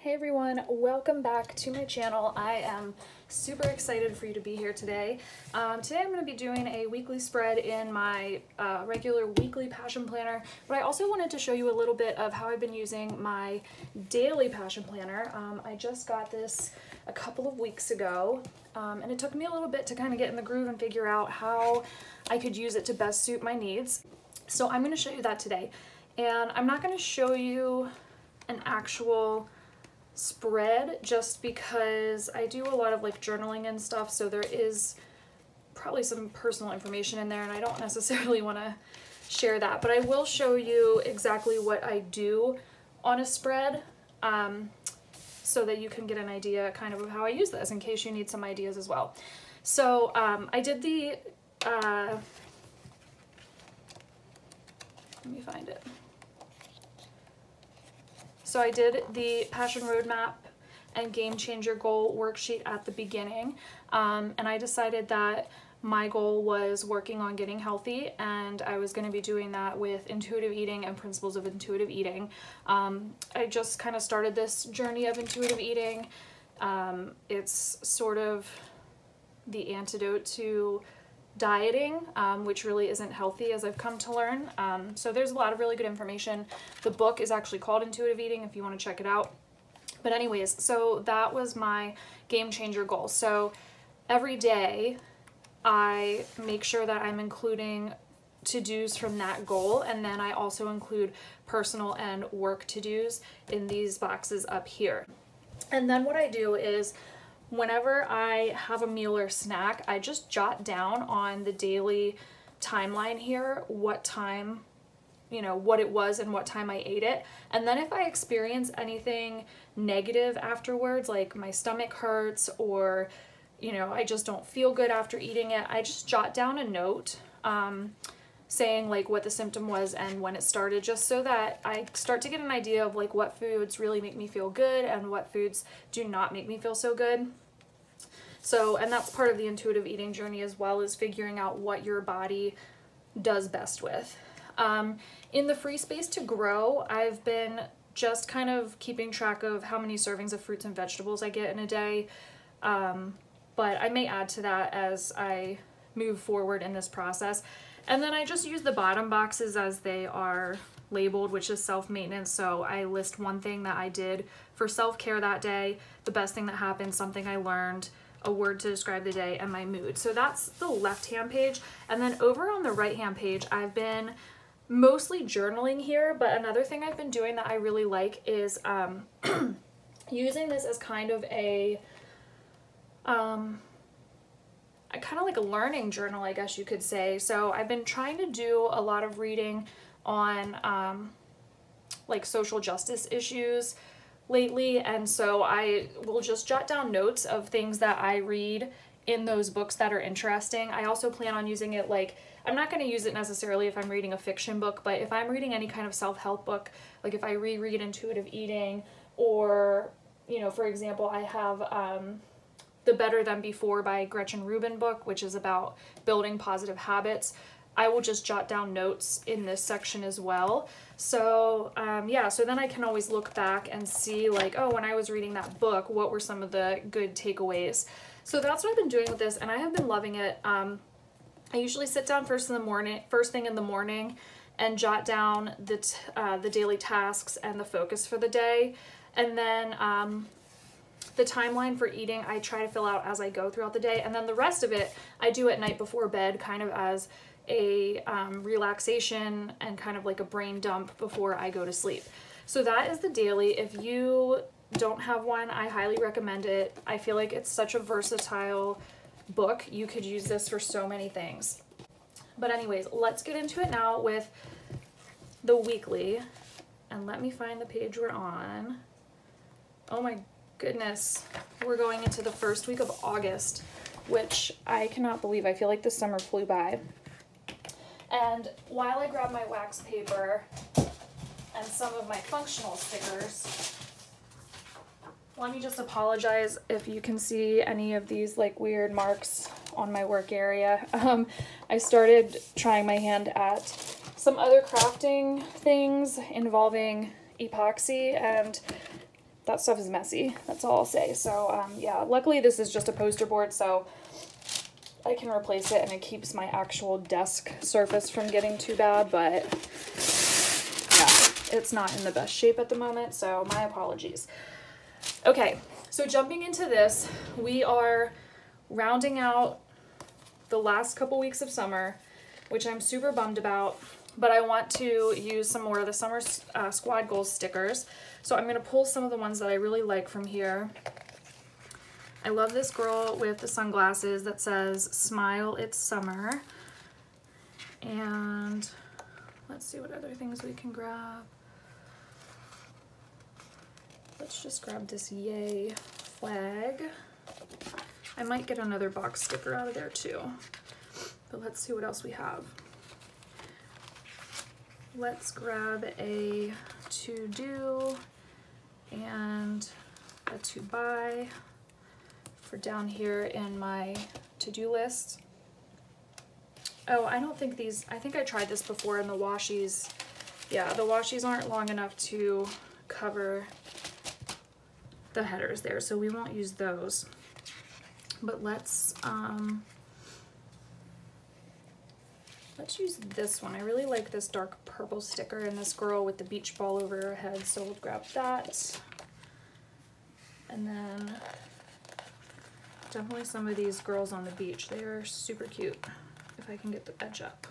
Hey everyone, welcome back to my channel. I am super excited for you to be here today. Today I'm going to be doing a weekly spread in my regular weekly passion planner, but I also wanted to show you a little bit of how I've been using my daily passion planner. I just got this a couple of weeks ago, and it took me a little bit to kind of get in the groove and figure out how I could use it to best suit my needs. So I'm going to show you that today, and I'm not going to show you an actual spread just because I do a lot of like journaling and stuff, so there is probably some personal information in there and I don't necessarily want to share that, but I will show you exactly what I do on a spread so that you can get an idea kind of how I use this in case you need some ideas as well. So I did the let me find it. So I did the Passion Roadmap and Game Changer Goal worksheet at the beginning, and I decided that my goal was working on getting healthy, and I was going to be doing that with intuitive eating and principles of intuitive eating. I just kind of started this journey of intuitive eating. It's sort of the antidote to dieting, which really isn't healthy, as I've come to learn. So there's a lot of really good information. The book is actually called Intuitive Eating if you want to check it out. But anyways, so that was my game changer goal. So every day I make sure that I'm including to-dos from that goal, and then I also include personal and work to-dos in these boxes up here. And then what I do is whenever I have a meal or snack, I just jot down on the daily timeline here what time, you know, what it was and what time I ate it. And then if I experience anything negative afterwards, like my stomach hurts or, you know, I just don't feel good after eating it, I just jot down a note saying like what the symptom was and when it started, just so that I start to get an idea of like what foods really make me feel good and what foods do not make me feel so good. So, and that's part of the intuitive eating journey as well, is figuring out what your body does best with. In the free space to grow, I've been just kind of keeping track of how many servings of fruits and vegetables I get in a day, but I may add to that as I move forward in this process. And then I just use the bottom boxes as they are labeled, which is self-maintenance. So I list one thing that I did for self-care that day, the best thing that happened, something I learned, a word to describe the day, and my mood. So that's the left-hand page. And then over on the right-hand page, I've been mostly journaling here, but another thing I've been doing that I really like is using this as kind of a kind of like a learning journal, I guess you could say. So I've been trying to do a lot of reading on like social justice issues lately, and so I will just jot down notes of things that I read in those books that are interesting. I also plan on using it, like, I'm not going to use it necessarily if I'm reading a fiction book, but if I'm reading any kind of self-help book, like if I reread Intuitive Eating, or, you know, for example, I have the Better Than Before by Gretchen Rubin book, which is about building positive habits. I will just jot down notes in this section as well. So yeah, so then I can always look back and see like, oh, when I was reading that book, what were some of the good takeaways? So that's what I've been doing with this, and I have been loving it. I usually sit down first thing in the morning, and jot down the daily tasks and the focus for the day, and then the timeline for eating I try to fill out as I go throughout the day, and then the rest of it I do at night before bed, kind of as a relaxation and kind of like a brain dump before I go to sleep. So that is the daily. If you don't have one, I highly recommend it. I feel like it's such a versatile book. You could use this for so many things. But anyways, let's get into it now with the weekly, and let me find the page we're on. Oh my goodness, we're going into the first week of August, which I cannot believe. I feel like the summer flew by. And while I grab my wax paper and some of my functional stickers, let me just apologize if you can see any of these like weird marks on my work area. I started trying my hand at some other crafting things involving epoxy, and that stuff is messy. That's all I'll say. So yeah, luckily this is just a poster board, so I can replace it and it keeps my actual desk surface from getting too bad, but yeah, it's not in the best shape at the moment, so my apologies. Okay, so jumping into this, we are rounding out the last couple weeks of summer, which I'm super bummed about, but I want to use some more of the summer squad goals stickers. So I'm going to pull some of the ones that I really like from here. I love this girl with the sunglasses that says, "Smile, it's summer." And let's see what other things we can grab. Let's just grab this yay flag. I might get another box sticker out of there too, but let's see what else we have. Let's grab a to do and a to buy for down here in my to-do list. Oh, I don't think these, I think I tried this before in the washies. Yeah, the washies aren't long enough to cover the headers there, so we won't use those. But let's use this one. I really like this dark purple sticker and this girl with the beach ball over her head, so we'll grab that. And then definitely some of these girls on the beach. They are super cute, if I can get the edge up.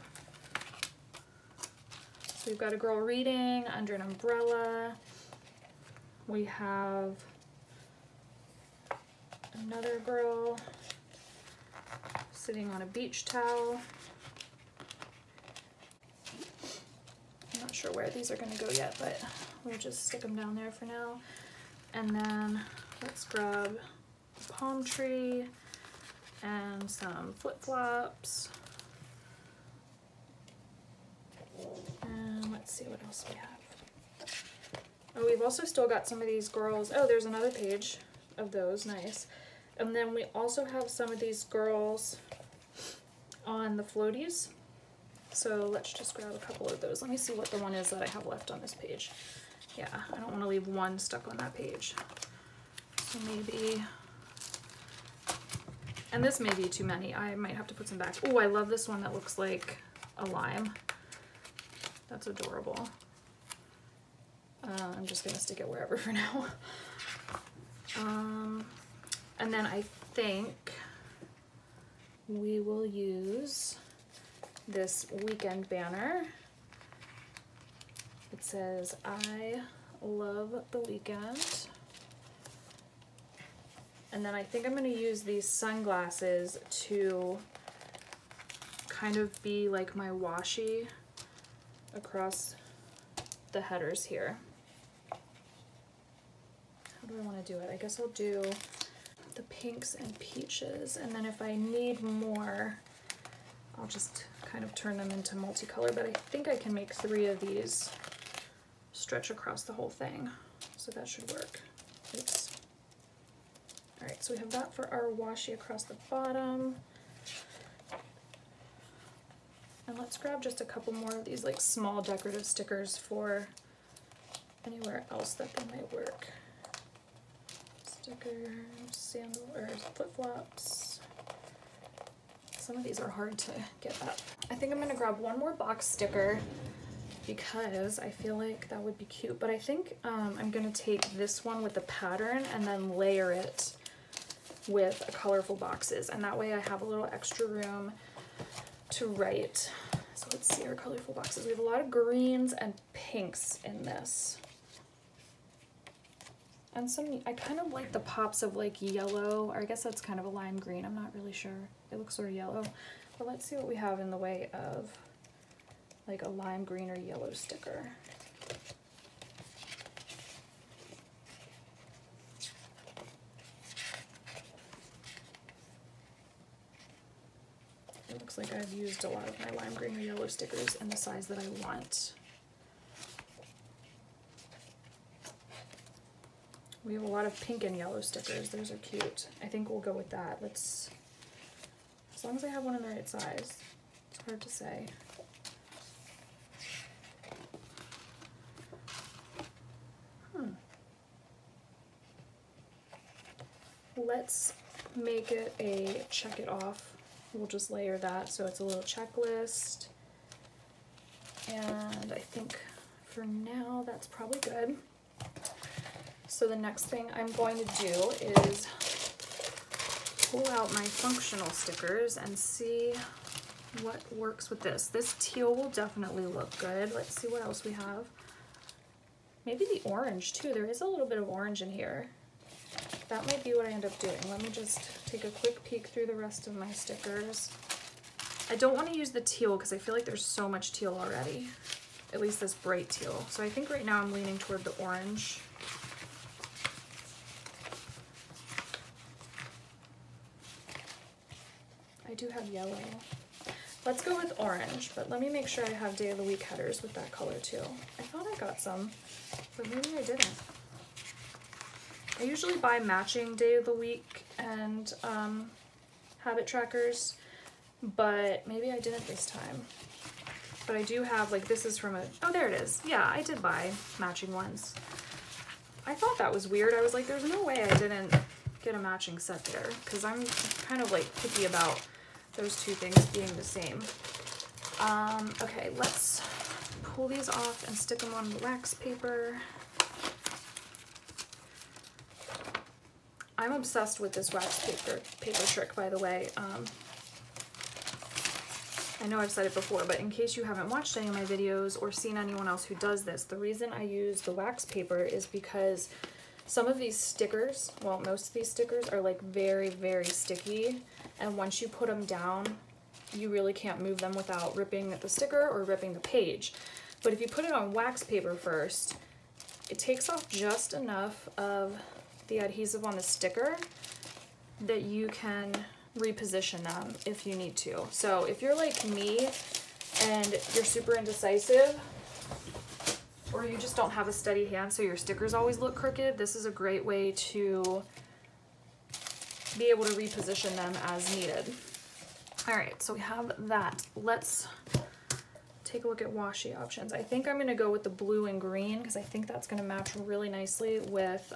So we've got a girl reading under an umbrella. We have another girl sitting on a beach towel. I'm not sure where these are going to go yet, but we'll just stick them down there for now. And then let's grab a palm tree and some flip-flops. And let's see what else we have. Oh, we've also still got some of these girls. Oh, there's another page of those. Nice. And then we also have some of these girls on the floaties. So let's just grab a couple of those. Let me see what the one is that I have left on this page. Yeah, I don't want to leave one stuck on that page. So maybe, and this may be too many. I might have to put some back. Oh, I love this one that looks like a lime. That's adorable. I'm just gonna stick it wherever for now. And then I think we will use this weekend banner. It says, "I love the weekend." And then I think I'm going to use these sunglasses to kind of be like my washi across the headers here. How do I want to do it? I guess I'll do the pinks and peaches, and then if I need more, I'll just kind of turn them into multicolor, but I think I can make 3 of these stretch across the whole thing, so that should work. Oops. All right, so we have that for our washi across the bottom. And let's grab just a couple more of these like small decorative stickers for anywhere else that they might work. Stickers, sandal, or flip-flops. Some of these are hard to get up. I think I'm gonna grab one more box sticker because I feel like that would be cute, but I think I'm gonna take this one with the pattern and then layer it with colorful boxes, and that way I have a little extra room to write. So let's see our colorful boxes. We have a lot of greens and pinks in this. And some, I kind of like the pops of like yellow, or I guess that's kind of a lime green, I'm not really sure. It looks sort of yellow. But let's see what we have in the way of like a lime green or yellow sticker. It looks like I've used a lot of my lime green or yellow stickers in the size that I want. We have a lot of pink and yellow stickers. Those are cute. I think we'll go with that. Let's, as long as I have one in the right size. It's hard to say. let's make it a check it off. We'll just layer that so it's a little checklist. And I think for now that's probably good. So the next thing I'm going to do is pull out my functional stickers and see what works with this. This teal will definitely look good. Let's see what else we have. Maybe the orange too. There is a little bit of orange in here. That might be what I end up doing. Let me just take a quick peek through the rest of my stickers. I don't want to use the teal because I feel like there's so much teal already. At least this bright teal. So I think right now I'm leaning toward the orange. I do have yellow. Let's go with orange, but let me make sure I have day of the week headers with that color too. I thought I got some, but maybe I didn't. I usually buy matching day of the week and habit trackers, but maybe I didn't this time. But I do have, like, this is from a, oh, there it is. Yeah, I did buy matching ones. I thought that was weird. I was like, there's no way I didn't get a matching set there, because I'm kind of like picky about those two things being the same. Okay, let's pull these off and stick them on the wax paper. I'm obsessed with this wax paper trick, by the way. I know I've said it before, but in case you haven't watched any of my videos or seen anyone else who does this, the reason I use the wax paper is because some of these stickers, well, most of these stickers are like very, very sticky, and once you put them down, you really can't move them without ripping the sticker or ripping the page. But if you put it on wax paper first, it takes off just enough of the adhesive on the sticker that you can reposition them if you need to. So if you're like me and you're super indecisive, or you just don't have a steady hand so your stickers always look crooked, this is a great way to be able to reposition them as needed. All right, so we have that. Let's take a look at washi options. I think I'm going to go with the blue and green because I think that's going to match really nicely with,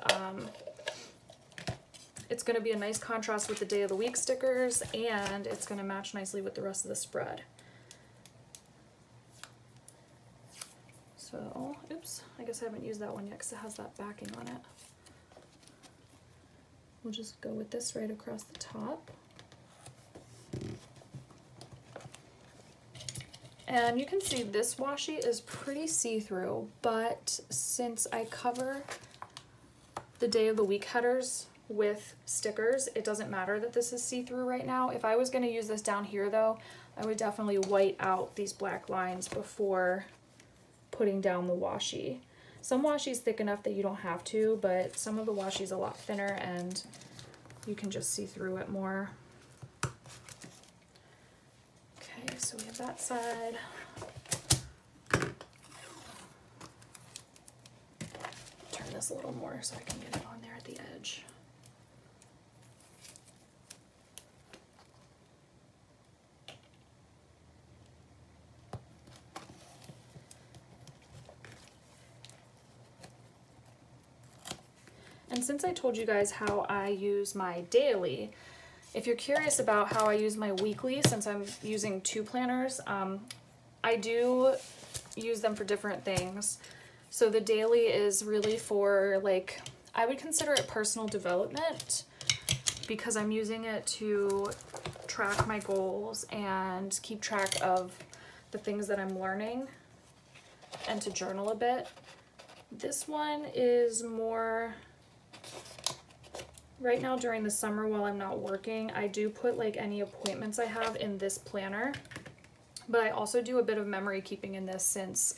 it's going to be a nice contrast with the day of the week stickers, and it's going to match nicely with the rest of the spread. So, oops, I guess I haven't used that one yet because it has that backing on it. We'll just go with this right across the top. And you can see this washi is pretty see-through, but since I cover the day of the week headers with stickers, it doesn't matter that this is see-through right now. If I was going to use this down here though, I would definitely white out these black lines before putting down the washi. Some washi is thick enough that you don't have to, but some of the washi is a lot thinner and you can just see through it more. Okay, so we have that side. Turn this a little more so I can get it on there at the edge. And since I told you guys how I use my daily, if you're curious about how I use my weekly, since I'm using two planners, I do use them for different things. So the daily is really for, like, I would consider it personal development because I'm using it to track my goals and keep track of the things that I'm learning and to journal a bit. This one is more, right now during the summer while I'm not working, I do put like any appointments I have in this planner, but I also do a bit of memory keeping in this since,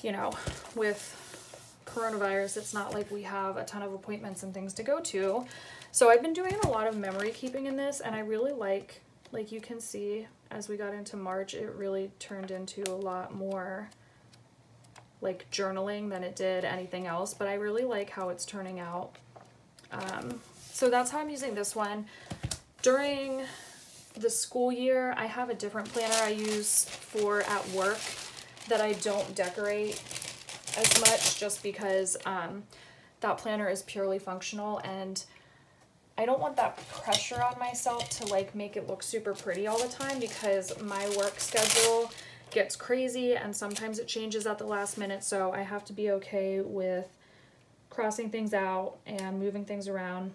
you know, with coronavirus, it's not like we have a ton of appointments and things to go to. So I've been doing a lot of memory keeping in this, and I really like you can see as we got into March, it really turned into a lot more like journaling than it did anything else, but I really like how it's turning out. So that's how I'm using this one. During the school year, I have a different planner I use for at work that I don't decorate as much just because that planner is purely functional, and I don't want that pressure on myself to like make it look super pretty all the time, because my work schedule gets crazy and sometimes it changes at the last minute, so I have to be okay with crossing things out and moving things around.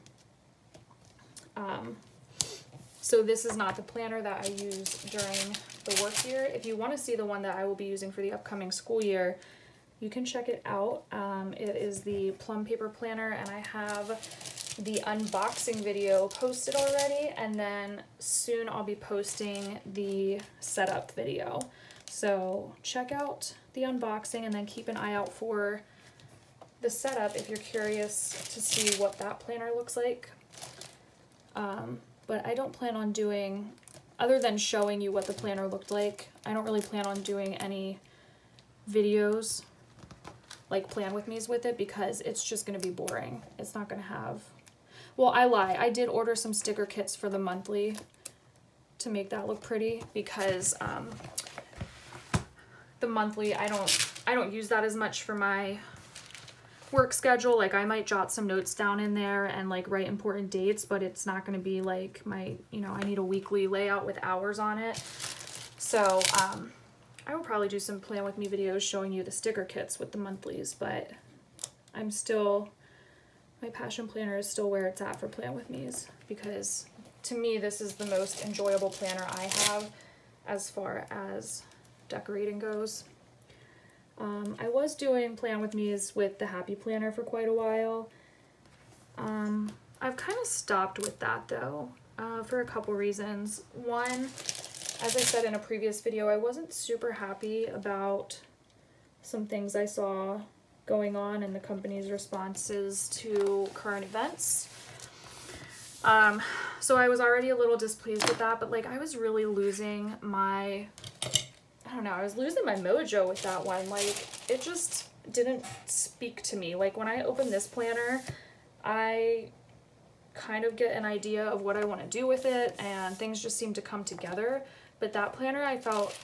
So this is not the planner that I use during the work year. If you want to see the one that I will be using for the upcoming school year, you can check it out. It is the Plum Paper planner, and I have the unboxing video posted already, and then soon I'll be posting the setup video. So check out the unboxing and then keep an eye out for the setup if you're curious to see what that planner looks like. But I don't plan on doing, other than showing you what the planner looked like, I don't really plan on doing any videos like plan with me's with it, because it's just going to be boring. It's not going to have, well, I lie, I did order some sticker kits for the monthly to make that look pretty, because the monthly, I don't use that as much for my work schedule. Like I might jot some notes down in there and like write important dates, but it's not going to be like my, you know, I need a weekly layout with hours on it. So I will probably do some plan with me videos showing you the sticker kits with the monthlies, but I'm still, my passion planner is still where it's at for plan with me's, because to me this is the most enjoyable planner I have as far as decorating goes. I was doing plan with me's with the Happy Planner for quite a while. I've kind of stopped with that though, for a couple reasons. One, as I said in a previous video, I wasn't super happy about some things I saw going on in the company's responses to current events. So I was already a little displeased with that, but like I was really losing my, I don't know, I was losing my mojo with that one. Like, it just didn't speak to me. Like, when I open this planner, I kind of get an idea of what I want to do with it, and things just seem to come together. But that planner, I felt,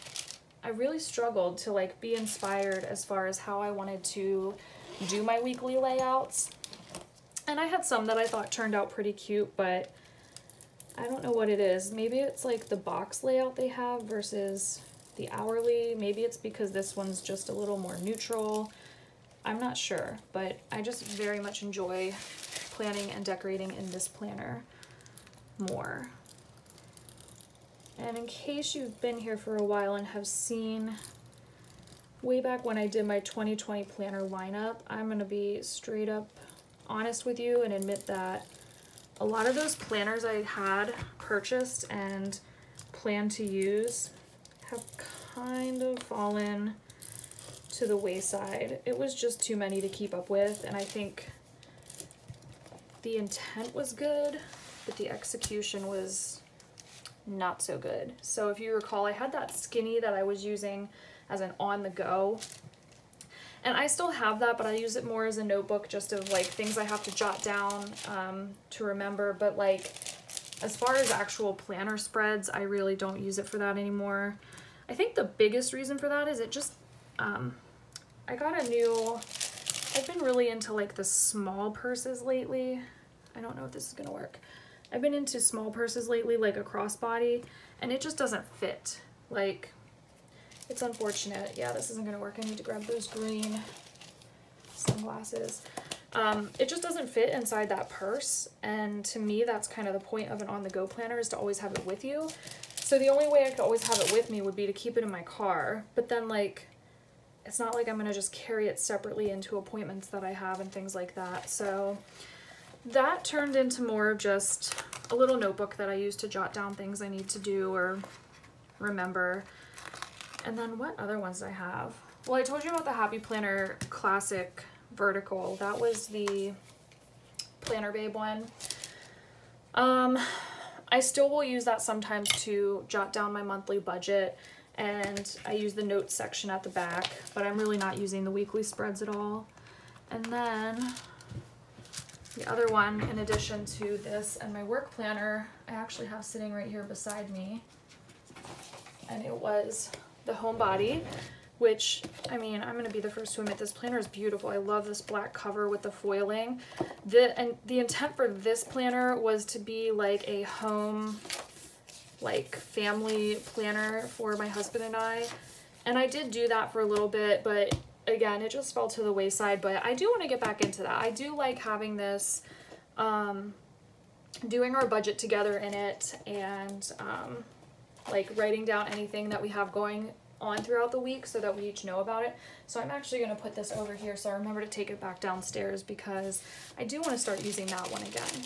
I really struggled to, like, be inspired as far as how I wanted to do my weekly layouts. And I had some that I thought turned out pretty cute, but I don't know what it is. Maybe it's, like, the box layout they have versus the hourly. Maybe it's because this one's just a little more neutral. I'm not sure, but I just very much enjoy planning and decorating in this planner more. And in case you've been here for a while and have seen way back when I did my 2020 planner lineup, I'm going to be straight up honest with you and admit that a lot of those planners I had purchased and planned to use have kind of fallen to the wayside. It was just too many to keep up with, and I think the intent was good, but the execution was not so good. So if you recall, I had that skinny that I was using as an on-the-go, and I still have that, but I use it more as a notebook, just of like things I have to jot down to remember. But like as far as actual planner spreads, I really don't use it for that anymore. I think the biggest reason for that is it just, I got a new, I've been really into like the small purses lately. I don't know if this is gonna work. I've been into small purses lately, like a crossbody, and it just doesn't fit. Like, it's unfortunate. Yeah, this isn't gonna work. I need to grab those green sunglasses. It just doesn't fit inside that purse, and to me that's kind of the point of an on-the-go planner, is to always have it with you. So the only way I could always have it with me would be to keep it in my car, but then like it's not like I'm gonna just carry it separately into appointments that I have and things like that. So that turned into more of just a little notebook that I use to jot down things I need to do or remember. And then what other ones do I have? Well, I told you about the Happy Planner Classic Vertical. That was the Planner Babe one. I still will use that sometimes to jot down my monthly budget, and I use the notes section at the back, but I'm really not using the weekly spreads at all. And then the other one, in addition to this and my work planner, I actually have sitting right here beside me, and it was the Homebody which, I mean, I'm going to be the first to admit this planner is beautiful. I love this black cover with the foiling. The intent for this planner was to be like a home, like family planner for my husband and I. And I did do that for a little bit, but again, it just fell to the wayside. But I do want to get back into that. I do like having this, doing our budget together in it, and like writing down anything that we have going on throughout the week so that we each know about it. So I'm actually going to put this over here so I remember to take it back downstairs, because I do want to start using that one again.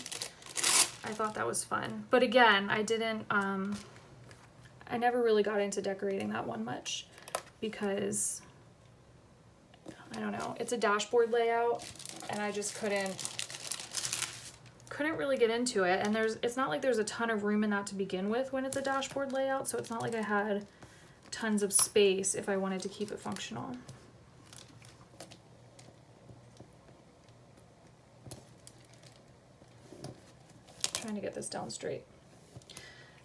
I thought that was fun. But again, I didn't, I never really got into decorating that one much, because I don't know, it's a dashboard layout and I just couldn't really get into it. And it's not like there's a ton of room in that to begin with when it's a dashboard layout, so it's not like I had tons of space if I wanted to keep it functional. Trying to get this down straight.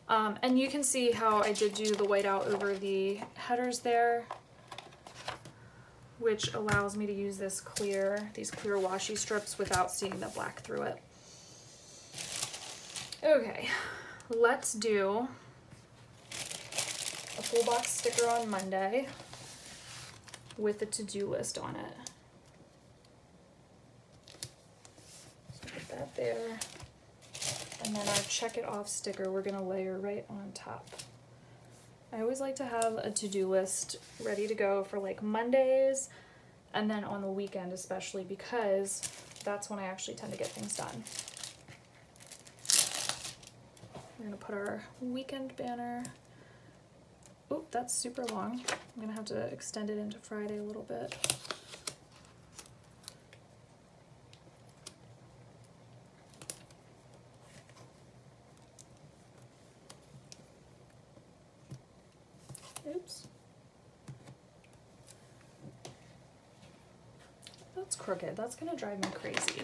And you can see how I did do the whiteout over the headers there, which allows me to use these clear washi strips without seeing the black through it. Okay, let's do a full box sticker on Monday with a to-do list on it. So put that there. And then our check it off sticker we're gonna layer right on top. I always like to have a to-do list ready to go for like Mondays, and then on the weekend especially, because that's when I actually tend to get things done. We're gonna put our weekend banner. Oh, that's super long. I'm gonna have to extend it into Friday a little bit. Oops. That's crooked. That's gonna drive me crazy.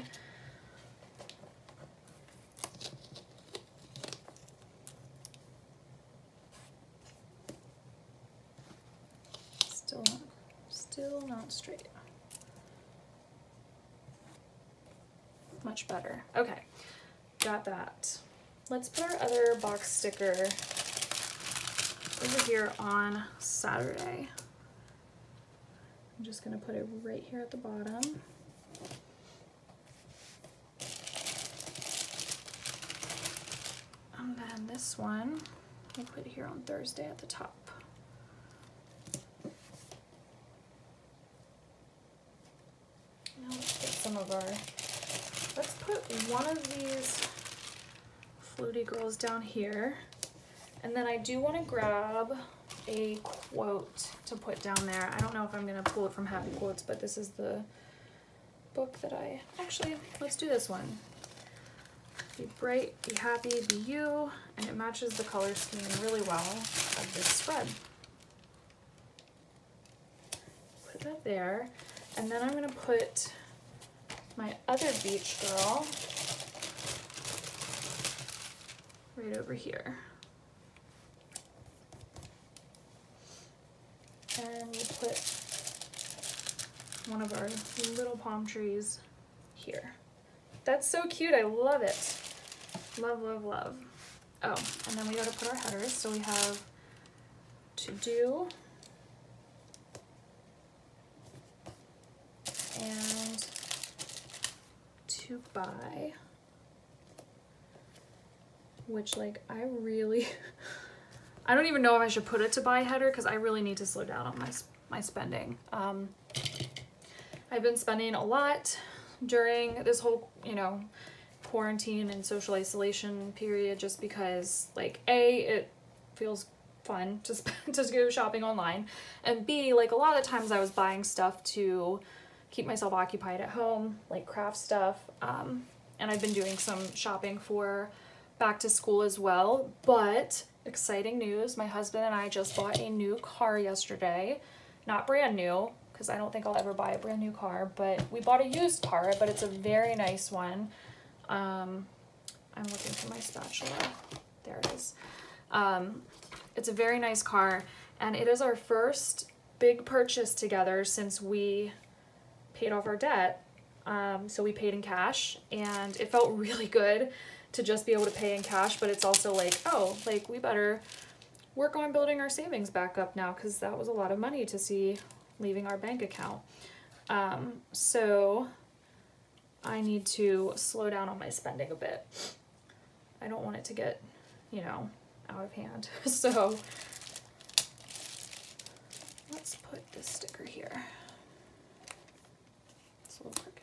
Still not straight. Much better. Okay, got that. Let's put our other box sticker over here on Saturday. I'm just gonna put it right here at the bottom. And then this one, we'll put here on Thursday at the top. Now let's get some of our, let's put one of these floaty girls down here. And then I do want to grab a quote to put down there. I don't know if I'm going to pull it from Happy Quotes, but this is the book that actually, let's do this one. Be bright, be happy, be you, and it matches the color scheme really well of this spread. Put that there, and then I'm going to put my other beach girl right over here. And we'll put one of our little palm trees here. That's so cute, I love it. Love, love, love. Oh, and then we gotta put our headers. So we have to do and to buy, which like I really, I don't even know if I should put it to buy header because I really need to slow down on my spending. I've been spending a lot during this whole, you know, quarantine and social isolation period, just because like A, it feels fun to go shopping online, and B, like a lot of times I was buying stuff to keep myself occupied at home, like craft stuff, and I've been doing some shopping for back to school as well. But exciting news, my husband and I just bought a new car yesterday. Not brand new, because I don't think I'll ever buy a brand new car, but we bought a used car, but it's a very nice one. I'm looking for my spatula. There it is. It's a very nice car, and it is our first big purchase together since we paid off our debt. So we paid in cash, and it felt really good to just be able to pay in cash, but it's also like, oh, like we better work on building our savings back up now, because that was a lot of money to see leaving our bank account. So I need to slow down on my spending a bit. I don't want it to get, you know, out of hand. So let's put this sticker here. It's a little crooked.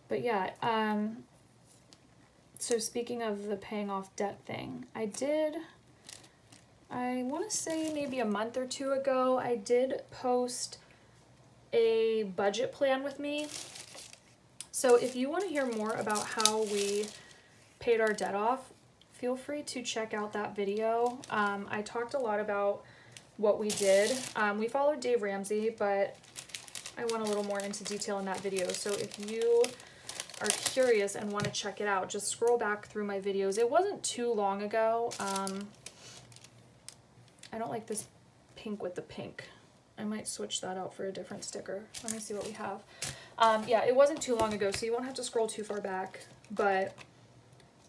But yeah, so speaking of the paying off debt thing, I want to say maybe a month or two ago, I did post a budget plan with me. So if you want to hear more about how we paid our debt off, feel free to check out that video. I talked a lot about what we did. We followed Dave Ramsey, but I went a little more into detail in that video. So if you are curious and want to check it out, just scroll back through my videos. It wasn't too long ago. I don't like this pink with the pink. I might switch that out for a different sticker. Let me see what we have. Yeah, it wasn't too long ago, so you won't have to scroll too far back, but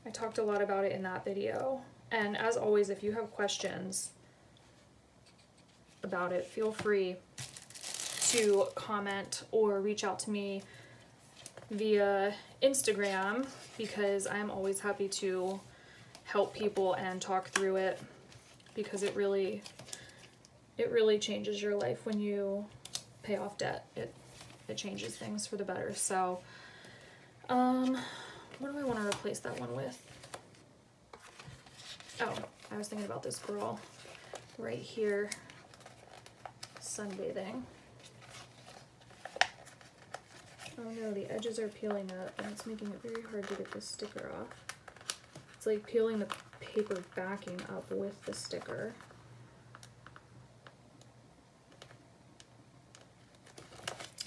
I talked a lot about it in that video. And as always, if you have questions about it, feel free to comment or reach out to me via Instagram, because I'm always happy to help people and talk through it, because it really changes your life when you pay off debt. It changes things for the better. So what do I want to replace that one with? Oh, I was thinking about this girl right here sunbathing. Oh no, the edges are peeling up and it's making it very hard to get this sticker off. It's like peeling the paper backing up with the sticker.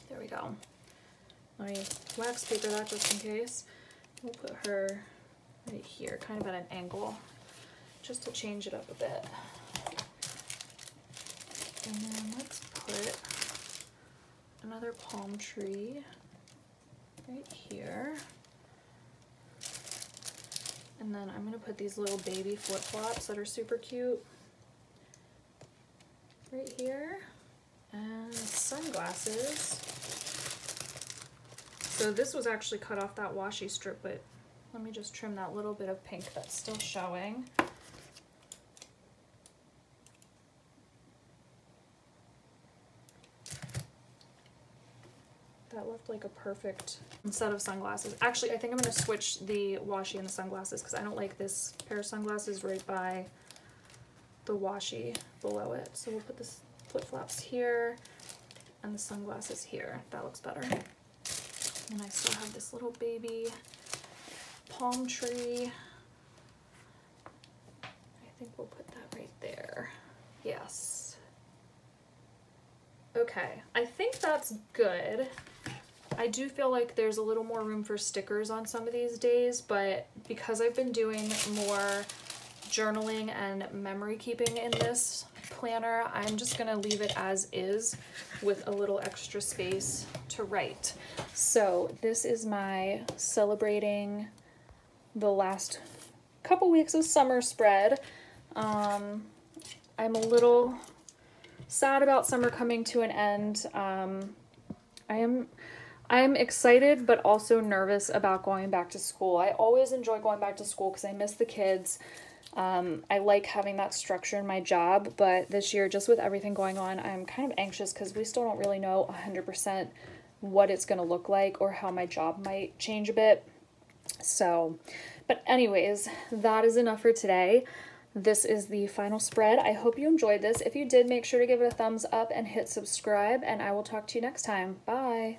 There we go. Let me wax paper that just in case. We'll put her right here, kind of at an angle, just to change it up a bit. And then let's put another palm tree right here. And then I'm gonna put these little baby flip-flops that are super cute right here. And sunglasses. So this was actually cut off that washi strip, but let me just trim that little bit of pink that's still showing. That looked like a perfect set of sunglasses. Actually, I think I'm going to switch the washi and the sunglasses, because I don't like this pair of sunglasses right by the washi below it. So we'll put the flip-flops here and the sunglasses here. That looks better. And I still have this little baby palm tree. I think we'll put that right there. Yes. Okay, I think that's good. I do feel like there's a little more room for stickers on some of these days, but because I've been doing more journaling and memory keeping in this planner, I'm just gonna leave it as is with a little extra space to write. So this is my celebrating the last couple weeks of summer spread. I'm a little sad about summer coming to an end. I am excited, but also nervous about going back to school. I always enjoy going back to school because I miss the kids. I like having that structure in my job, but this year, just with everything going on, I'm kind of anxious because we still don't really know 100% what it's going to look like or how my job might change a bit. So, but anyways, that is enough for today. This is the final spread. I hope you enjoyed this. If you did, make sure to give it a thumbs up and hit subscribe, and I will talk to you next time. Bye.